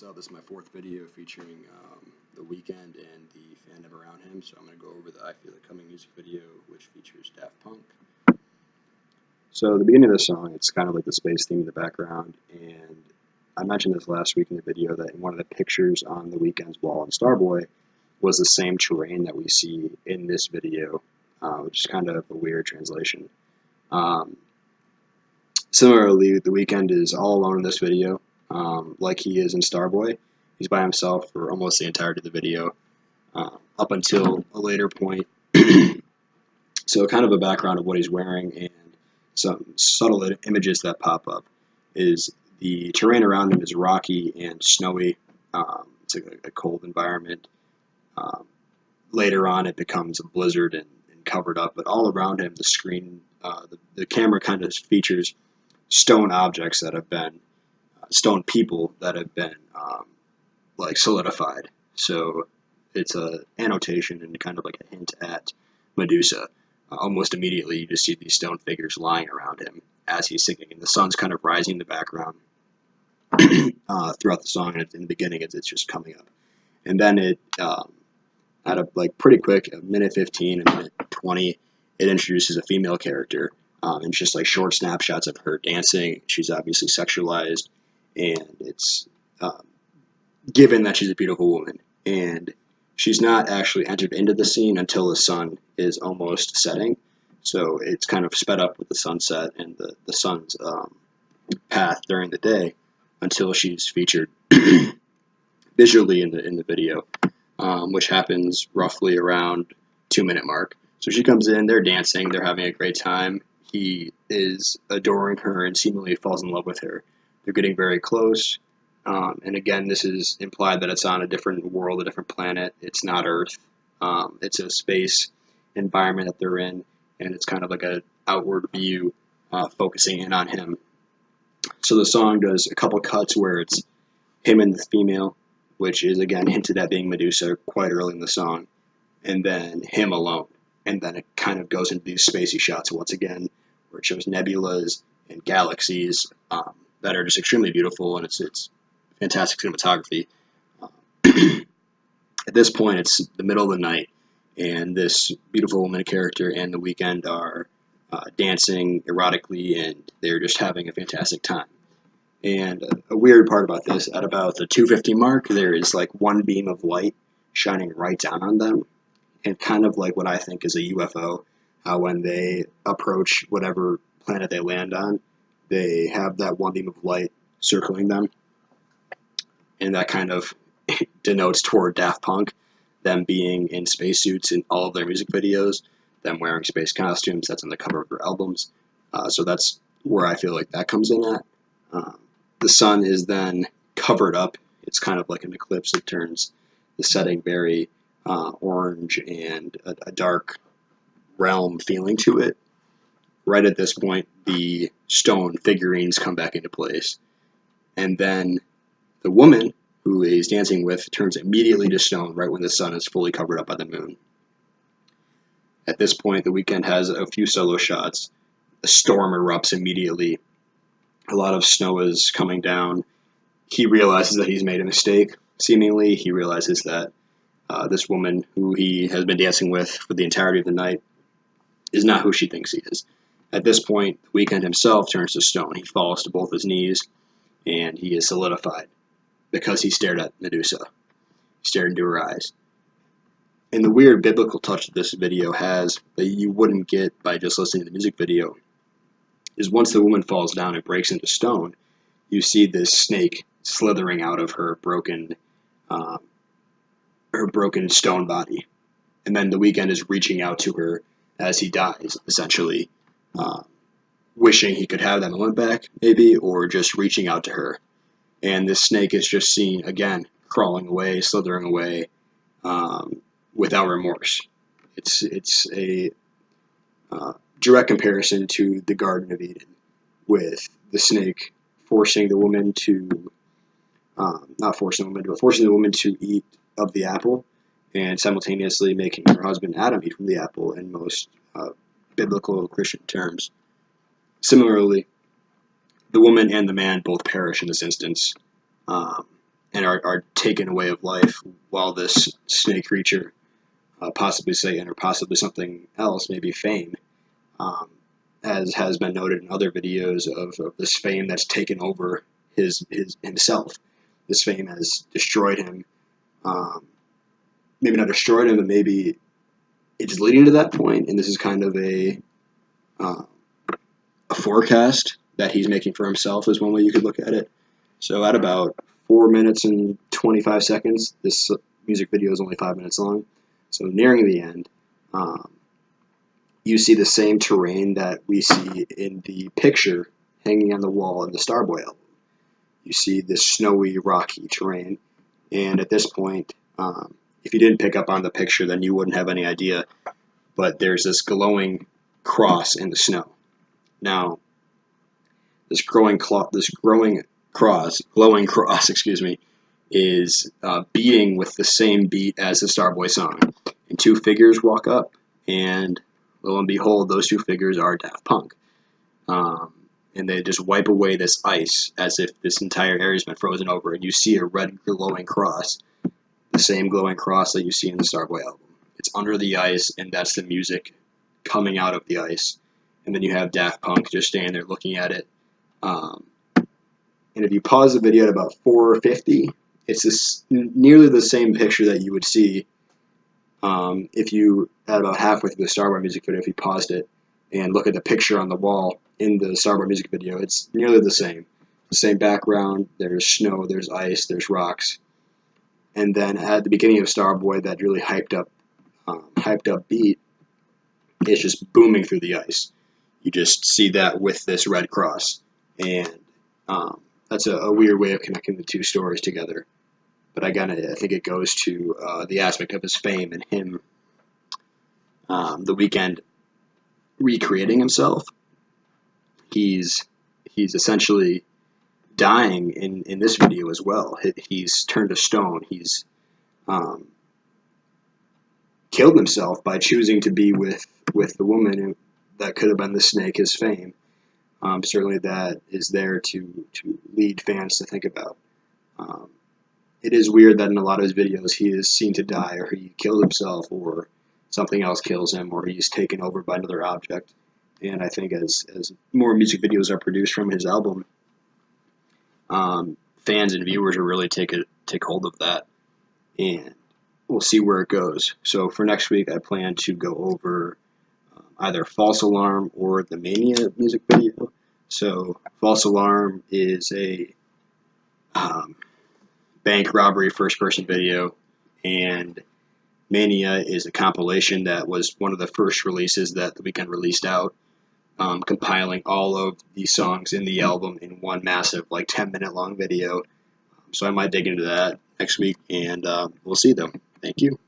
So this is my fourth video featuring The Weeknd and the fandom around him. So I'm going to go over the I Feel It Coming music video, which features Daft Punk. So the beginning of the song, it's kind of like the space theme in the background, and I mentioned this last week in the video that in one of the pictures on The Weeknd's wall in Starboy was the same terrain that we see in this video, which is kind of a weird translation. Similarly, The Weeknd is all alone in this video, like he is in Starboy. He's by himself for almost the entirety of the video, up until a later point. So kind of a background of what he's wearing and some subtle images that pop up is the terrain around him is rocky and snowy. It's a cold environment. Later on, it becomes a blizzard and covered up, but all around him, the screen, the camera kind of features stone objects that have been, stone people that have been like solidified. So it's a annotation and kind of like a hint at Medusa. Almost immediately, you just see these stone figures lying around him as he's singing, and the sun's kind of rising in the background throughout the song. And in the beginning, it's just coming up, and then it at a like pretty quick, a minute 15, a minute 20, it introduces a female character, and just like short snapshots of her dancing. She's obviously sexualized, and it's given that she's a beautiful woman, and she's not actually entered into the scene until the sun is almost setting. So it's kind of sped up with the sunset and the sun's path during the day until she's featured visually in the video, which happens roughly around 2-minute mark. So she comes in, they're dancing, they're having a great time. He is adoring her and seemingly falls in love with her. They're getting very close. And again, this is implied that it's on a different world, a different planet. It's not Earth. It's a space environment that they're in, and it's kind of like an outward view focusing in on him. So the song does a couple cuts where it's him and the female, which is again hinted at being Medusa quite early in the song, and then him alone. And then it kind of goes into these spacey shots once again, where it shows nebulas and galaxies that are just extremely beautiful, and it's fantastic cinematography. At this point, it's the middle of the night, and this beautiful woman character and The Weeknd are dancing erotically, and they're just having a fantastic time. And a weird part about this, at about the 2:50 mark, there is like one beam of light shining right down on them, and kind of like what I think is a UFO, when they approach whatever planet they land on, they have that one beam of light circling them. And that kind of denotes toward Daft Punk, them being in spacesuits in all of their music videos, them wearing space costumes. That's on the cover of their albums. So that's where I feel like that comes in at. The sun is then covered up. It's kind of like an eclipse. It turns the setting very orange and a dark realm feeling to it. Right at this point, the stone figurines come back into place. And then the woman who he's dancing with turns immediately to stone right when the sun is fully covered up by the moon. At this point, The Weeknd has a few solo shots. A storm erupts immediately. A lot of snow is coming down. He realizes that he's made a mistake, seemingly. He realizes that this woman who he has been dancing with for the entirety of the night is not who she thinks he is. At this point, The Weeknd himself turns to stone. He falls to both his knees, and he is solidified because he stared at Medusa. He stared into her eyes. And the weird biblical touch that this video has that you wouldn't get by just listening to the music video is once the woman falls down and breaks into stone, you see this snake slithering out of her broken stone body. And then The Weeknd is reaching out to her as he dies, essentially, wishing he could have that moment back, maybe, or just reaching out to her. And this snake is just seen, again, crawling away, slithering away, without remorse. It's a direct comparison to the Garden of Eden, with the snake forcing the woman to, not forcing the woman, but forcing the woman to eat of the apple, and simultaneously making her husband Adam eat from the apple in most biblical Christian terms. Similarly, the woman and the man both perish in this instance, and and are taken away of life while this snake creature, possibly Satan or possibly something else, maybe fame, um, as has been noted in other videos of this fame that's taken over himself. This fame has destroyed him. Maybe not destroyed him, but maybe it's leading to that point, and this is kind of uh, a forecast that he's making for himself is one way you could look at it. So at about 4 minutes and 25 seconds, this music video is only 5 minutes long, so nearing the end, you see the same terrain that we see in the picture hanging on the wall in the Starboy album. You see this snowy, rocky terrain, and at this point, if you didn't pick up on the picture, then you wouldn't have any idea, but there's this glowing cross in the snow. Now, this glowing cross, excuse me, is beating with the same beat as the Starboy song. And two figures walk up, and lo and behold, those two figures are Daft Punk. And they just wipe away this ice as if this entire area has been frozen over, and you see a red glowing cross, the same glowing cross that you see in the Starboy album. It's under the ice, and that's the music coming out of the ice. And then you have Daft Punk just standing there looking at it. And if you pause the video at about 4:50, it's nearly the same picture that you would see if you, at about halfway through the Starboy music video, if you paused it and look at the picture on the wall in the Starboy music video, it's nearly the same. The same background, there's snow, there's ice, there's rocks. And then at the beginning of Starboy, that really hyped up beat is just booming through the ice. You just see that with this red cross. And that's a weird way of connecting the two stories together. But I think it goes to the aspect of his fame and him, the Weeknd, recreating himself. He's essentially dying in this video as well. He's turned to stone. He's killed himself by choosing to be with the woman that could have been the snake, his fame. Certainly that is there to lead fans to think about. It is weird that in a lot of his videos he is seen to die, or he killed himself, or something else kills him, or he's taken over by another object. And I think as more music videos are produced from his album, fans and viewers will really take hold of that, and we'll see where it goes. So for next week, I plan to go over either False Alarm or the Mania music video. So False Alarm is a bank robbery first-person video, and Mania is a compilation that was one of the first releases that the Weeknd released out, compiling all of the songs in the album in one massive, 10-minute long video. So I might dig into that next week, and we'll see, though. Thank you.